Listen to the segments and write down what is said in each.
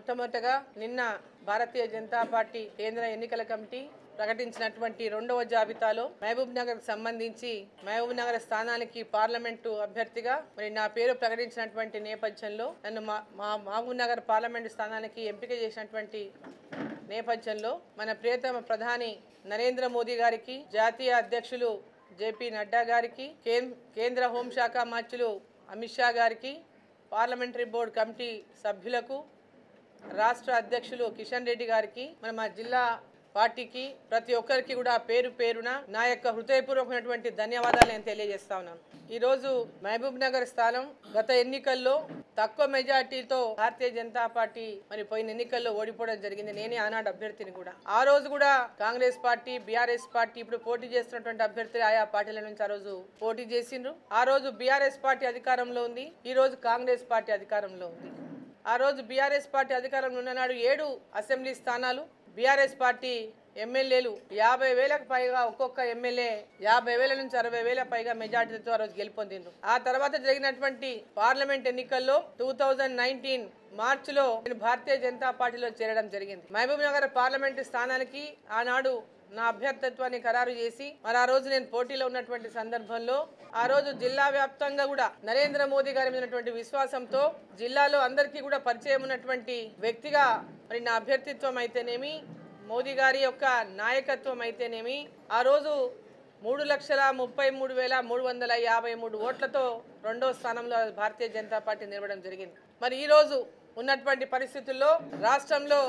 మొట్టమొదటగా నిన్న భారతీయ జనతా పార్టీ కేంద్ర ఎన్నికల కమిటీ ప్రకటించినటువంటి రెండవ జాబితాలో మహబూబ్ నగర్ సంబంధించి మహబూబ్ నగర్ స్థానానికి పార్లమెంటు అభ్యర్థిగా మరి నా పేరు ప్రకటించినటువంటి నేపథ్యంలో నన్ను మహబూబ్ నగర్ పార్లమెంటు స్థానానికి ఎంపిక చేసినటువంటి నేపథ్యంలో మన ప్రియతమ ప్రధాని నరేంద్ర మోదీ గారికి, జాతీయ అధ్యక్షులు జేపీ నడ్డా గారికి, కేంద్ర హోంశాఖ మంత్రులు అమిత్ షా గారికి, పార్లమెంటరీ బోర్డు కమిటీ సభ్యులకు, రాష్ట్ర అధ్యక్షులు కిషన్ రెడ్డి గారికి, మా జిల్లా పార్టీకి ప్రతి ఒక్కరికి కూడా పేరు పేరున నా యొక్క హృదయపూర్వకమైనటువంటి ధన్యవాదాలు నేను తెలియజేస్తా ఉన్నాను. ఈరోజు మహబూబ్ నగర్ స్థానం గత ఎన్నికల్లో తక్కువ మెజార్టీతో భారతీయ జనతా పార్టీ మరి పోయిన ఎన్నికల్లో ఓడిపోవడం జరిగింది. నేనే ఆనాడు అభ్యర్థిని కూడా. ఆ రోజు కూడా కాంగ్రెస్ పార్టీ, బీఆర్ఎస్ పార్టీ ఇప్పుడు పోటీ చేస్తున్నటువంటి అభ్యర్థులు ఆయా పార్టీల నుంచి ఆ రోజు పోటీ చేసిండ్రు. ఆ రోజు బీఆర్ఎస్ పార్టీ అధికారంలో ఉంది, ఈ రోజు కాంగ్రెస్ పార్టీ అధికారంలో ఉంది. ఆ రోజు బీఆర్ఎస్ పార్టీ అధికారంలో ఉన్ననాడు 7 అసెంబ్లీ స్థానాలు బీఆర్ఎస్ పార్టీ ఎమ్మెల్యేలు 50,000కు పైగా, ఒక్కొక్క ఎమ్మెల్యే 50,000 నుంచి 60,000 పైగా మెజార్టీతో ఆ రోజు గెలుపొందిండ్రు. ఆ తర్వాత జరిగినటువంటి పార్లమెంట్ ఎన్నికల్లో 2019 మార్చిలో నేను భారతీయ జనతా పార్టీలో చేరడం జరిగింది. మహబూబ్ నగర్ పార్లమెంటు స్థానానికి ఆనాడు నా అభ్యర్థిత్వాన్ని ఖరారు చేసి మరి ఆ రోజు నేను పోటీలో ఉన్నటువంటి సందర్భంలో ఆ రోజు జిల్లా వ్యాప్తంగా కూడా నరేంద్ర మోదీ గారి మీద ఉన్నటువంటి విశ్వాసంతో జిల్లాలో అందరికీ కూడా పరిచయం ఉన్నటువంటి వ్యక్తిగా మరి నా అభ్యర్థిత్వం అయితేనేమి, మోదీ గారి యొక్క నాయకత్వం అయితేనేమి ఆ రోజు 3,33,353 ఓట్లతో రెండో స్థానంలో భారతీయ జనతా పార్టీ నిలవడం జరిగింది. మరి ఈ రోజు ఉన్నటువంటి పరిస్థితుల్లో రాష్ట్రంలో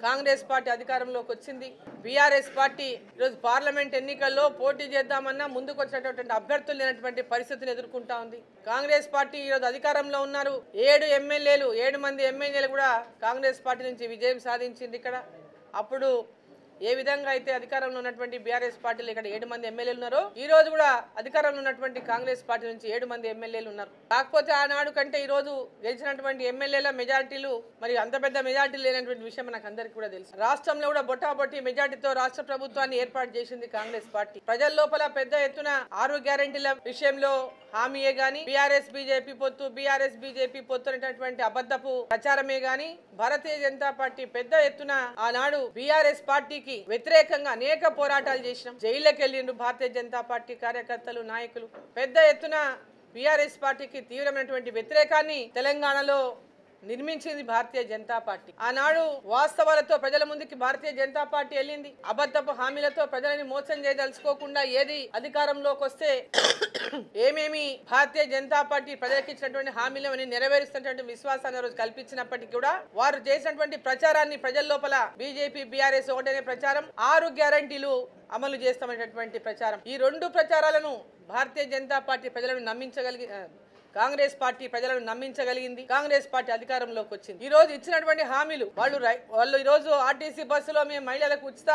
కాంగ్రెస్ పార్టీ అధికారంలోకి వచ్చింది. బీఆర్ఎస్ పార్టీ ఈరోజు పార్లమెంట్ ఎన్నికల్లో పోటీ చేద్దామన్నా ముందుకు వచ్చినటువంటి అభ్యర్థులు లేనటువంటి పరిస్థితిని ఎదుర్కొంటా ఉంది. కాంగ్రెస్ పార్టీ ఈరోజు అధికారంలో ఉన్నారు. 7 మంది ఎమ్మెల్యేలు కూడా కాంగ్రెస్ పార్టీ నుంచి విజయం సాధించింది. ఇక్కడ అప్పుడు ఏ విధంగా అయితే అధికారంలో ఉన్నటువంటి బీఆర్ఎస్ పార్టీలో ఇక్కడ 7 మంది ఎమ్మెల్యేలు ఉన్నారో ఈ రోజు కూడా అధికారంలో ఉన్నటువంటి కాంగ్రెస్ పార్టీ నుంచి 7 మంది ఎమ్మెల్యేలు ఉన్నారు. కాకపోతే ఆనాడు కంటే ఈ రోజు గెలిచినటువంటి ఎమ్మెల్యేల మెజార్టీలు మరి అంత పెద్ద మెజార్టీ లేనటువంటి విషయం మనకు అందరికీ కూడా తెలుసు. రాష్ట్రంలో కూడా బొట్టాబొట్టి మెజార్టీతో రాష్ట్ర ప్రభుత్వాన్ని ఏర్పాటు చేసింది కాంగ్రెస్ పార్టీ. ప్రజల లోపల పెద్ద ఎత్తున 6 గ్యారెంటీల విషయంలో హామీయే గాని, బీఆర్ఎస్ బీజేపీ పొత్తు అనేటటువంటి అబద్ధపు ప్రచారమే గాని, భారతీయ జనతా పార్టీ పెద్ద ఎత్తున ఆనాడు బీఆర్ఎస్ పార్టీకి వ్యతిరేకంగా అనేక పోరాటాలు చేసినాం. జైలుకి వెళ్ళిండ్రు భారతీయ జనతా పార్టీ కార్యకర్తలు, నాయకులు. పెద్ద ఎత్తున బీఆర్ఎస్ పార్టీకి తీవ్రమైనటువంటి వ్యతిరేకాన్ని తెలంగాణలో నిర్మించింది భారతీయ జనతా పార్టీ. ఆనాడు వాస్తవాలతో ప్రజల ముందుకి భారతీయ జనతా పార్టీ వెళ్ళింది. అబద్ధపు హామీలతో ప్రజలని మోసం చేయదలుచుకోకుండా ఏది అధికారంలోకి వస్తే ఏమేమి భారతీయ జనతా పార్టీ ప్రజలకు ఇచ్చినటువంటి హామీలను నెరవేరుస్తున్నటువంటి విశ్వాసాన్ని రోజు కల్పించినప్పటికీ కూడా వారు చేసినటువంటి ప్రచారాన్ని ప్రజల లోపల బీజేపీ, బీఆర్ఎస్ ఒకటనే ప్రచారం, 6 గ్యారంటీలు అమలు చేస్తామనేటటువంటి ప్రచారం. ఈ 2 ప్రచారాలను భారతీయ జనతా పార్టీ ప్రజలను కాంగ్రెస్ పార్టీ ప్రజలను నమ్మించగలిగింది. కాంగ్రెస్ పార్టీ అధికారంలోకి వచ్చింది. ఈ రోజు ఇచ్చినటువంటి హామీలు వాళ్ళు ఈ రోజు ఆర్టీసీ బస్సులో మేము మహిళలకు ఉచిత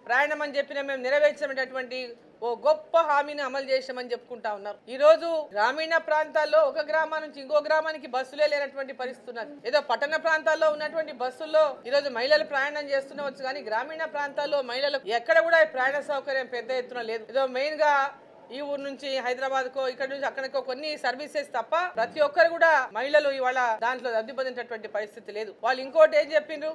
ప్రయాణం అని చెప్పిన మేము నెరవేర్చినటువంటి ఓ గొప్ప హామీని అమలు చేసామని చెప్పుకుంటా ఉన్నారు. ఈ రోజు గ్రామీణ ప్రాంతాల్లో ఒక గ్రామం నుంచి ఇంకో గ్రామానికి బస్సులే లేనటువంటి పరిస్థితి ఉన్నది. ఏదో పట్టణ ప్రాంతాల్లో ఉన్నటువంటి బస్సుల్లో ఈ రోజు మహిళలు ప్రయాణం చేస్తుండవచ్చు, కానీ గ్రామీణ ప్రాంతాల్లో మహిళలకు ఎక్కడ కూడా ప్రయాణ సౌకర్యం పెద్ద ఎత్తున లేదు. ఏదో మెయిన్ గా ఈ ఊరు నుంచి హైదరాబాద్ కో, ఇక్కడ నుంచి అక్కడికో కొన్ని సర్వీసెస్ తప్ప ప్రతి ఒక్కరు కూడా మహిళలు ఇవాళ దాంట్లో లబ్ధి పొందేటటువంటి పరిస్థితి లేదు. వాళ్ళు ఇంకోటి ఏం చెప్పిండ్రు,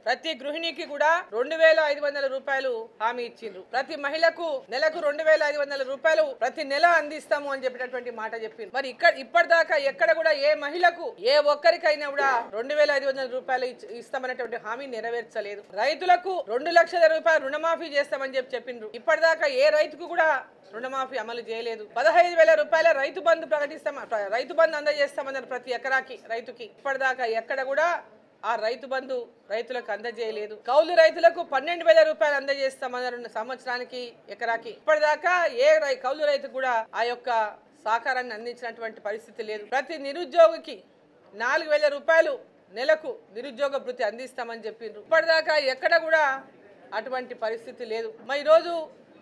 ప్రతి గృహిణికి కూడా 2,500 రూపాయలు హామీ ఇచ్చిండ్రు. ప్రతి మహిళకు నెలకు 2,500 రూపాయలు ప్రతి నెల అందిస్తాము అని చెప్పేటటువంటి మాట చెప్పిండ్రు. మరి ఇప్పటిదాకా ఎక్కడ కూడా ఏ మహిళకు ఏ ఒక్కరికైనా కూడా 2,500 రూపాయలు ఇస్తామనేటువంటి హామీ నెరవేర్చలేదు. రైతులకు 2 లక్షల రూపాయలు రుణమాఫీ చేస్తామని చెప్పిండ్రు. ఇప్పటిదాకా ఏ రైతుకు కూడా రుణమాఫీ అమలు చేయలేదు. 15,000 రూపాయల రైతు బంధు అందజేస్తామన్నారు ప్రతి ఎకరాకి రైతుకి. ఇప్పటిదాకా ఎక్కడ కూడా ఆ రైతు బంధు రైతులకు అందజేయలేదు. కౌలు రైతులకు 12,000 రూపాయలు అందజేస్తామన్నారు సంవత్సరానికి ఎకరాకి. ఇప్పటిదాకా ఏ కౌలు రైతు కూడా ఆ యొక్క సహకారాన్ని అందించినటువంటి పరిస్థితి లేదు. ప్రతి నిరుద్యోగికి 4,000 రూపాయలు నెలకు నిరుద్యోగ భృతి అందిస్తామని చెప్పిండ్రు. ఇప్పటిదాకా ఎక్కడ కూడా అటువంటి పరిస్థితి లేదు. మరి ఈరోజు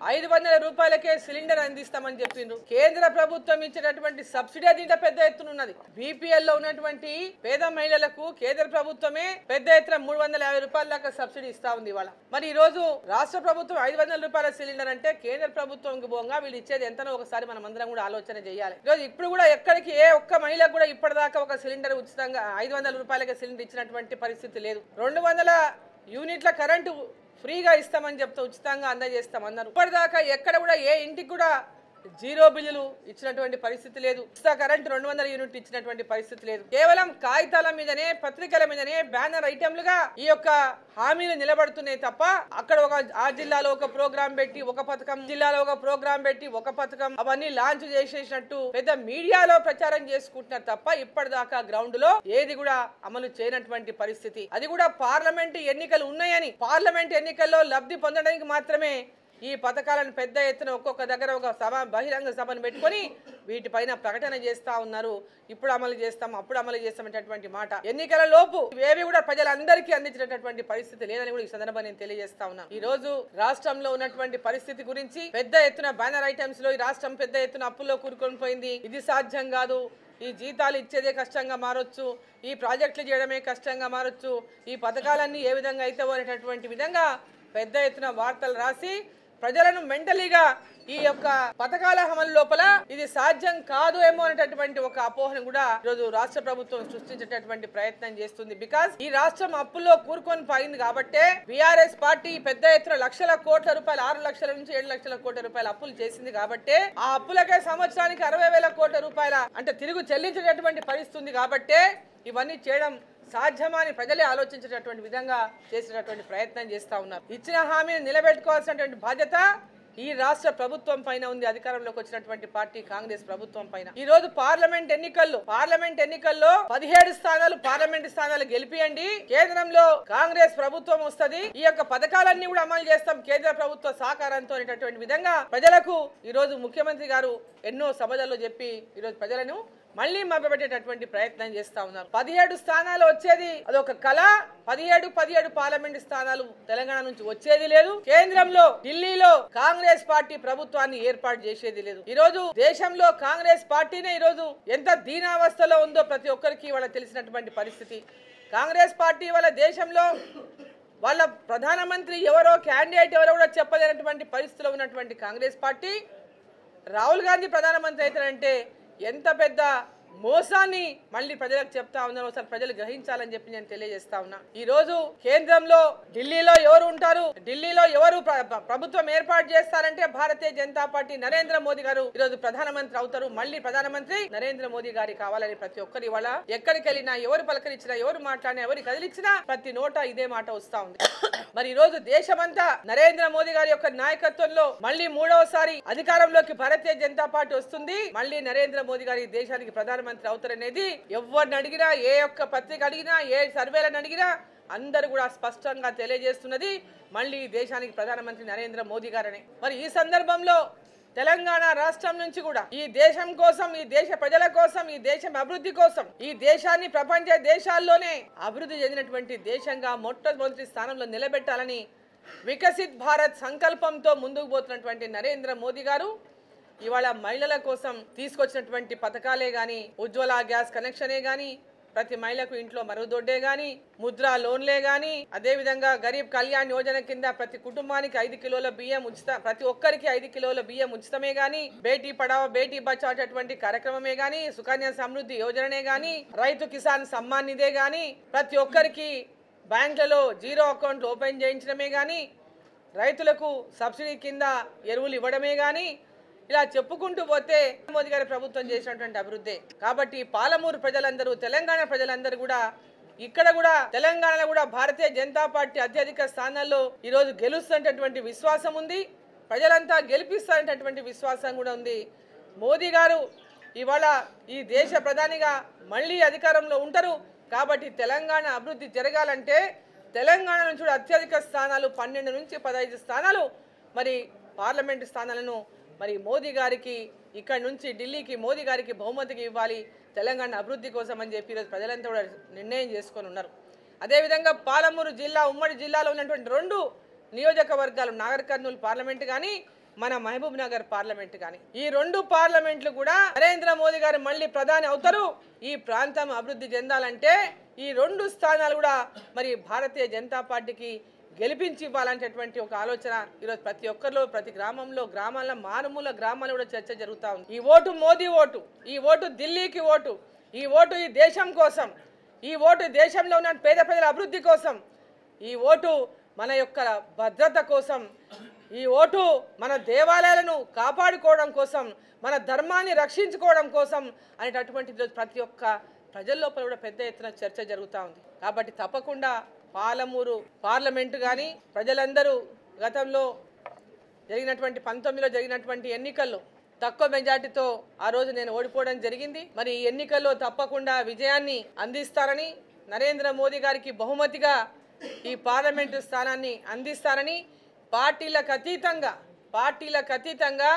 500 రూపాయలకే సిలిండర్ అందిస్తామని చెప్పిండ్రు. కేంద్ర ప్రభుత్వం ఇచ్చినటువంటి సబ్సిడీ దీంట్లో పెద్ద ఎత్తున ఉన్నది. బీపీఎల్ లో ఉన్నటువంటి పేద మహిళలకు కేంద్ర ప్రభుత్వమే పెద్ద ఎత్తున 350 రూపాయల దాకా సబ్సిడీ ఇస్తా ఉంది ఇవాళ. మరి ఈ రోజు రాష్ట్ర ప్రభుత్వం 500 రూపాయల సిలిండర్ అంటే కేంద్ర ప్రభుత్వంకి పోగా వీళ్ళు ఇచ్చేది ఎంతనో ఒకసారి మనం అందరం కూడా ఆలోచన చేయాలి. ఈరోజు ఇప్పుడు కూడా ఎక్కడికి ఏ ఒక్క మహిళకు కూడా ఇప్పటిదాకా ఒక సిలిండర్ ఉచితంగా 500 రూపాయలకి సిలిండర్ ఇచ్చినటువంటి పరిస్థితి లేదు. 200 యూనిట్ల కరెంటు ఫ్రీగా ఇస్తామని చెప్తే ఉచితంగా అందజేస్తాం అన్నారు. ఇప్పటిదాకా ఎక్కడ కూడా ఏ ఇంటికి కూడా జీరో బిల్లులు ఇచ్చినటువంటి పరిస్థితి లేదు. ఉచిత కరెంటు 200 యూనిట్లు ఇచ్చినటువంటి పరిస్థితి లేదు. కేవలం కాగితాల మీదనే పత్రికల మీదనే బ్యానర్ ఐటెంలుగా ఈ యొక్క హామీలు నిలబడుతున్నాయి తప్ప అక్కడ ఆ జిల్లాలో ఒక ప్రోగ్రాం పెట్టి ఒక పథకం, జిల్లాలో ఒక ప్రోగ్రాం పెట్టి ఒక పథకం అవన్నీ లాంచ్ చేసేసినట్టు పెద్ద మీడియాలో ప్రచారం చేసుకుంటున్నారు తప్ప ఇప్పటిదాకా గ్రౌండ్ లో ఏది కూడా అమలు చేయనటువంటి పరిస్థితి. అది కూడా పార్లమెంట్ ఎన్నికలు ఉన్నాయని పార్లమెంట్ ఎన్నికల్లో లబ్ధి పొందడానికి మాత్రమే ఈ పథకాలను పెద్ద ఎత్తున ఒక్కొక్క దగ్గర ఒక బహిరంగ సభను పెట్టుకొని వీటిపైన ప్రకటన చేస్తా ఉన్నారు. ఇప్పుడు అమలు చేస్తాం, అప్పుడు అమలు చేస్తామనేటటువంటి మాట. ఎన్నికల లోపు ఏవి కూడా ప్రజలందరికీ అందించినటువంటి పరిస్థితి లేదని కూడా ఈ సందర్భంగా నేను తెలియజేస్తా ఉన్నాను. ఈ రోజు రాష్ట్రంలో ఉన్నటువంటి పరిస్థితి గురించి పెద్ద ఎత్తున బ్యానర్ ఐటమ్స్ లో ఈ రాష్ట్రం పెద్ద ఎత్తున అప్పుల్లో కూరుకొని పోయింది. ఇది సాధ్యం కాదు, ఈ జీతాలు ఇచ్చేదే కష్టంగా మారొచ్చు, ఈ ప్రాజెక్టులు చేయడమే కష్టంగా మారొచ్చు, ఈ పథకాలన్నీ ఏ విధంగా అయితే అనేటటువంటి విధంగా పెద్ద ఎత్తున వార్తలు రాసి ప్రజలను మెంటలీగా ఈ యొక్క పథకాల అమలు లోపల ఇది సాధ్యం కాదు ఏమో అనేటటువంటి ఒక అపోహను కూడా ఈరోజు రాష్ట్ర ప్రభుత్వం సృష్టించేటటువంటి ప్రయత్నం చేస్తుంది. బికాస్ ఈ రాష్ట్రం అప్పుల్లో కూరుకొని పోయింది కాబట్టే బీఆర్ఎస్ పార్టీ పెద్ద ఎత్తున లక్షల కోట్ల రూపాయలు 6 లక్షల నుంచి 7 లక్షల కోట్ల రూపాయల అప్పులు చేసింది కాబట్టే ఆ అప్పులకే సంవత్సరానికి 60,000 కోట్ల రూపాయల అంటే తిరిగి చెల్లించేటటువంటి పరిస్థితి ఉంది కాబట్టే ఇవన్నీ చేయడం సాధ్యమని ప్రజలే ఆలోచించేటటువంటి విధంగా చేసేటటువంటి ప్రయత్నం చేస్తా ఉన్నారు. ఇచ్చిన హామీని నిలబెట్టుకోవాల్సినటువంటి బాధ్యత ఈ రాష్ట్ర ప్రభుత్వం పైన ఉంది. అధికారంలోకి వచ్చినటువంటి పార్టీ కాంగ్రెస్ ప్రభుత్వం పైన. ఈ రోజు పార్లమెంట్ ఎన్నికల్లో 17 స్థానాలు పార్లమెంట్ స్థానాలు గెలిపియండి, కేంద్రంలో కాంగ్రెస్ ప్రభుత్వం వస్తది, ఈ యొక్క పథకాలన్నీ కూడా అమలు చేస్తాం కేంద్ర ప్రభుత్వ సహకారంతో అనేటటువంటి విధంగా ప్రజలకు ఈ రోజు ముఖ్యమంత్రి గారు ఎన్నో సభలలో చెప్పి ఈ రోజు ప్రజలను మళ్ళీ మభ్యపెట్టేటటువంటి ప్రయత్నం చేస్తా ఉన్నారు. 17 స్థానాలు వచ్చేది అదొక కళ. 17 పార్లమెంట్ స్థానాలు తెలంగాణ నుంచి వచ్చేది లేదు. కేంద్రంలో ఢిల్లీలో కాంగ్రెస్ పార్టీ ప్రభుత్వాన్ని ఏర్పాటు చేసేది లేదు. ఈ రోజు దేశంలో కాంగ్రెస్ పార్టీనే ఈ రోజు ఎంత దీనావస్థలో ఉందో ప్రతి ఒక్కరికి వాళ్ళ తెలిసినటువంటి పరిస్థితి. కాంగ్రెస్ పార్టీ వాళ్ళ దేశంలో వాళ్ళ ప్రధానమంత్రి ఎవరో క్యాండిడేట్ ఎవరో కూడా చెప్పలేనటువంటి పరిస్థితిలో ఉన్నటువంటి కాంగ్రెస్ పార్టీ రాహుల్ గాంధీ ప్రధానమంత్రి అవుతారంటే ఎంత పెద్ద మోసాన్ని మళ్ళీ ప్రజలకు చెప్తా ఉన్నాను. ఒకసారి ప్రజలు గ్రహించాలని చెప్పి నేను తెలియజేస్తా ఉన్నా. ఈ రోజు కేంద్రంలో ఢిల్లీలో ఎవరు ఉంటారు, ఢిల్లీలో ఎవరు ప్రభుత్వం ఏర్పాటు చేస్తారంటే భారతీయ జనతా పార్టీ నరేంద్ర మోదీ గారు ఈ రోజు ప్రధానమంత్రి అవుతారు. మళ్ళీ ప్రధానమంత్రి నరేంద్ర మోదీ గారి కావాలని ప్రతి ఒక్కరి వాళ్ళ ఎక్కడికి వెళ్ళినా ఎవరు పలకరించినా ఎవరు మాట్లాడినా ఎవరు కదిలిచ్చినా ప్రతి నోట ఇదే మాట వస్తా ఉంది. మరి ఈ రోజు దేశమంతా నరేంద్ర మోదీ గారి యొక్క నాయకత్వంలో మళ్ళీ 3వసారి అధికారంలోకి భారతీయ జనతా పార్టీ వస్తుంది. మళ్ళీ నరేంద్ర మోదీ గారి దేశానికి ప్రధానమంత్రి అవుతారనేది ఎవరిని అడిగినా, ఏ ఒక్క పత్రిక అడిగినా, ఏ సర్వేలను అడిగినా అందరూ కూడా స్పష్టంగా తెలియజేస్తున్నది మళ్ళీ దేశానికి ప్రధానమంత్రి నరేంద్ర మోదీ గారని. మరి ఈ సందర్భంలో తెలంగాణ రాష్ట్రం నుంచి కూడా ఈ దేశం కోసం, ఈ దేశ ప్రజల కోసం, ఈ దేశం అభివృద్ధి కోసం, ఈ దేశాన్ని ప్రపంచ దేశాల్లోనే అభివృద్ధి చెందినటువంటి దేశంగా మొట్టమొదటి స్థానంలో నిలబెట్టాలని వికసిత్ భారత్ సంకల్పంతో ముందుకు పోతున్నటువంటి నరేంద్ర మోదీ గారు ఇవాళ మహిళల కోసం తీసుకొచ్చినటువంటి పథకాలే గాని, ఉజ్వల గ్యాస్ కనెక్షనే గాని, ప్రతి మహిళకు ఇంట్లో మరుగుదొడ్డే గాని, ముద్రా లోన్లే గాని, అదే విధంగా గరీబ్ కళ్యాణ్ యోజన కింద ప్రతి కుటుంబానికి 5 కిలోల బియ్యం ఉచిత, ప్రతి ఒక్కరికి 5 కిలోల బియ్యం ఉచితమే గాని, బేటీ పడావో బేటీ బచావో అటువంటి కార్యక్రమమే గాని, సుకన్య సమృద్ధి యోజననే గాని, రైతు కిసాన్ సమ్మాన్ నిధే గాని, ప్రతి ఒక్కరికి బ్యాంకులలో జీరో అకౌంట్లు ఓపెన్ చేయించడమే గాని, రైతులకు సబ్సిడీ కింద ఎరువులు ఇవ్వడమే గాని, ఇలా చెప్పుకుంటూ పోతే మోదీ గారి ప్రభుత్వం చేసినటువంటి అభివృద్ధి. కాబట్టి పాలమూరు ప్రజలందరూ, తెలంగాణ ప్రజలందరూ కూడా ఇక్కడ కూడా తెలంగాణలో కూడా భారతీయ జనతా పార్టీ అత్యధిక స్థానాల్లో ఈ రోజు గెలుస్తున్నటువంటి విశ్వాసం ఉంది. ప్రజలంతా గెలిపిస్తారనేటటువంటి విశ్వాసం కూడా ఉంది. మోదీ గారు ఇవాళ ఈ దేశ ప్రధానిగా మళ్ళీ అధికారంలో ఉంటారు. కాబట్టి తెలంగాణ అభివృద్ధి జరగాలంటే తెలంగాణ నుంచి కూడా అత్యధిక స్థానాలు 12 నుంచి 15 స్థానాలు మరి పార్లమెంటు స్థానాలను మరి మోదీ గారికి ఇక్కడ నుంచి ఢిల్లీకి మోదీ గారికి బహుమతికి ఇవ్వాలి తెలంగాణ అభివృద్ధి కోసం అని చెప్పి ఈరోజు ప్రజలంతా కూడా నిర్ణయం చేసుకొని ఉన్నారు. అదేవిధంగా పాలమూరు జిల్లా ఉమ్మడి జిల్లాలో ఉన్నటువంటి 2 నియోజకవర్గాలు నాగర్ కర్నూలు పార్లమెంట్ కానీ మన మహబూబ్ నగర్ పార్లమెంట్ కానీ ఈ రెండు పార్లమెంట్లు కూడా నరేంద్ర మోదీ గారు మళ్ళీ ప్రధాని అవుతారు. ఈ ప్రాంతం అభివృద్ధి చెందాలంటే ఈ రెండు స్థానాలు కూడా మరి భారతీయ జనతా పార్టీకి గెలిపించి ఇవ్వాలనేటటువంటి ఒక ఆలోచన ఈరోజు ప్రతి ఒక్కరిలో, ప్రతి గ్రామాల్లో మారుమూల గ్రామాల్లో కూడా చర్చ జరుగుతూ ఉంది. ఈ ఓటు మోదీ ఓటు, ఈ ఓటు ఢిల్లీకి ఓటు, ఈ ఓటు ఈ దేశం కోసం, ఈ ఓటు దేశంలో ఉన్న పేద ప్రజల అభివృద్ధి కోసం, ఈ ఓటు మన యొక్క భద్రత కోసం, ఈ ఓటు మన దేవాలయాలను కాపాడుకోవడం కోసం, మన ధర్మాన్ని రక్షించుకోవడం కోసం అనేటటువంటి ప్రతి ఒక్క ప్రజల లోపల కూడా పెద్ద ఎత్తున చర్చ జరుగుతూ ఉంది. కాబట్టి తప్పకుండా పాలమూరు పార్లమెంటు కానీ ప్రజలందరూ గతంలో జరిగినటువంటి 19లో జరిగినటువంటి ఎన్నికల్లో తక్కువ మెజార్టీతో ఆ రోజు నేను ఓడిపోవడం జరిగింది. మరి ఈ ఎన్నికల్లో తప్పకుండా విజయాన్ని అందిస్తారని, నరేంద్ర మోదీ గారికి బహుమతిగా ఈ పార్లమెంటు స్థానాన్ని అందిస్తారని పార్టీలకు అతీతంగా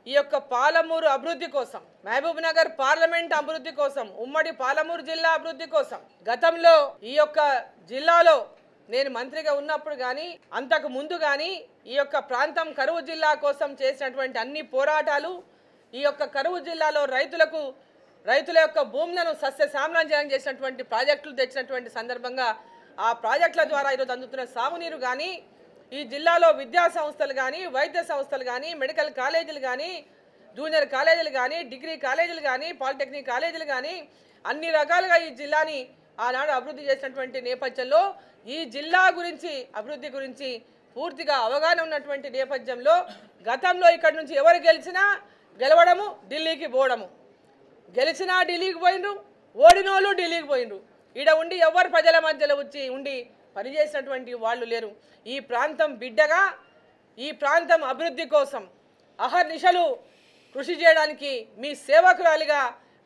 ఈ యొక్క పాలమూరు అభివృద్ధి కోసం, మహబూబ్ నగర్ పార్లమెంట్ అభివృద్ధి కోసం, ఉమ్మడి పాలమూరు జిల్లా అభివృద్ధి కోసం గతంలో ఈ యొక్క జిల్లాలో నేను మంత్రిగా ఉన్నప్పుడు కానీ అంతకు ముందు కానీ ఈ యొక్క ప్రాంతం కరువు జిల్లా కోసం చేసినటువంటి అన్ని పోరాటాలు, ఈ యొక్క కరువు జిల్లాలో రైతుల యొక్క భూములను సస్య సామ్రాజ్యం చేసినటువంటి ప్రాజెక్టులు తెచ్చినటువంటి సందర్భంగా ఆ ప్రాజెక్టుల ద్వారా ఈరోజు అందుతున్న సాగునీరు కానీ, ఈ జిల్లాలో విద్యా సంస్థలు కానీ, వైద్య సంస్థలు కానీ, మెడికల్ కాలేజీలు కానీ, జూనియర్ కాలేజీలు కానీ, డిగ్రీ కాలేజీలు కానీ, పాలిటెక్నిక్ కాలేజీలు కానీ అన్ని రకాలుగా ఈ జిల్లాని ఆనాడు అభివృద్ధి చేసినటువంటి నేపథ్యంలో ఈ జిల్లా గురించి, అభివృద్ధి గురించి పూర్తిగా అవగాహన ఉన్నటువంటి నేపథ్యంలో గతంలో ఇక్కడి నుంచి ఎవరు గెలవడము, ఢిల్లీకి పోవడము, గెలిచినా ఢిల్లీకి పోయిండ్రు, ఓడినోళ్ళు ఢిల్లీకి పోయిండ్రు. ఈడ ఉండి ఎవరు ప్రజల మధ్యలో వచ్చి ఉండి పనిచేసినటువంటి వాళ్ళు లేరు. ఈ ప్రాంతం బిడ్డగా, ఈ ప్రాంతం అభివృద్ధి కోసం అహర్నిశలు కృషి చేయడానికి మీ సేవకురాలిగా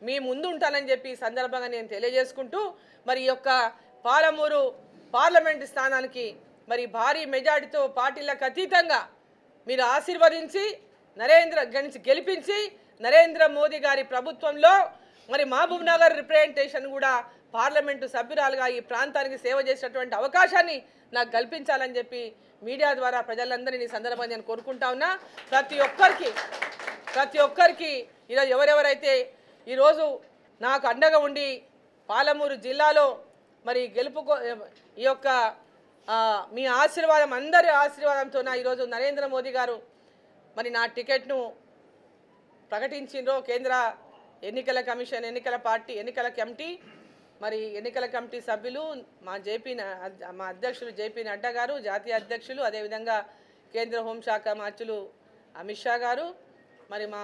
మీ ముందు ఉంటానని చెప్పి సందర్భంగా నేను తెలియజేసుకుంటూ మరి ఈ యొక్క పాలమూరు పార్లమెంటు స్థానానికి మరి భారీ మెజార్టీతో పార్టీలకు అతీతంగా మీరు ఆశీర్వదించి గెలిపించి నరేంద్ర మోదీ గారి ప్రభుత్వంలో మరి మహబూబ్ నగర్ రిప్రజెంటేషన్ కూడా పార్లమెంటు సభ్యురాలుగా ఈ ప్రాంతానికి సేవ చేసినటువంటి అవకాశాన్ని నాకు కల్పించాలని చెప్పి మీడియా ద్వారా ప్రజలందరినీ ఈ సందర్భంగా నేను కోరుకుంటా ఉన్నా. ప్రతి ఒక్కరికి ఈరోజు ఎవరెవరైతే ఈరోజు నాకు అండగా ఉండి పాలమూరు జిల్లాలో మరి ఈ యొక్క మీ ఆశీర్వాదం, అందరి ఆశీర్వాదంతో ఈరోజు నరేంద్ర మోదీ గారు మరి నా టికెట్ను ప్రకటించిండ్రో కేంద్ర ఎన్నికల కమిషన్, ఎన్నికల కమిటీ, మరి ఎన్నికల కమిటీ సభ్యులు, మా అధ్యక్షులు జేపీ నడ్డా గారు, జాతీయ అధ్యక్షులు, అదేవిధంగా కేంద్ర హోంశాఖ మంత్రులు అమిత్ షా గారు, మరి మా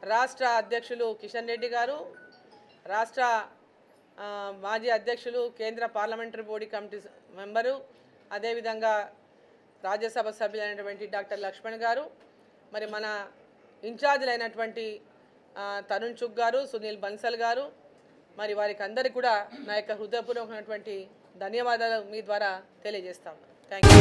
రాష్ట్ర అధ్యక్షులు కిషన్ రెడ్డి గారు, రాష్ట్ర మాజీ అధ్యక్షులు, కేంద్ర పార్లమెంటరీ బోడీ కమిటీ మెంబరు, అదేవిధంగా రాజ్యసభ సభ్యులైనటువంటి డాక్టర్ లక్ష్మణ్ గారు, మరి మన ఇన్ఛార్జీలైనటువంటి తరుణ్ చుగ్ గారు, సునీల్ బన్సల్ గారు, మరి వారికి అందరికీ కూడా నా యొక్క హృదయపూర్వకమైనటువంటి ధన్యవాదాలు మీ ద్వారా తెలియజేస్తాను. Thank you.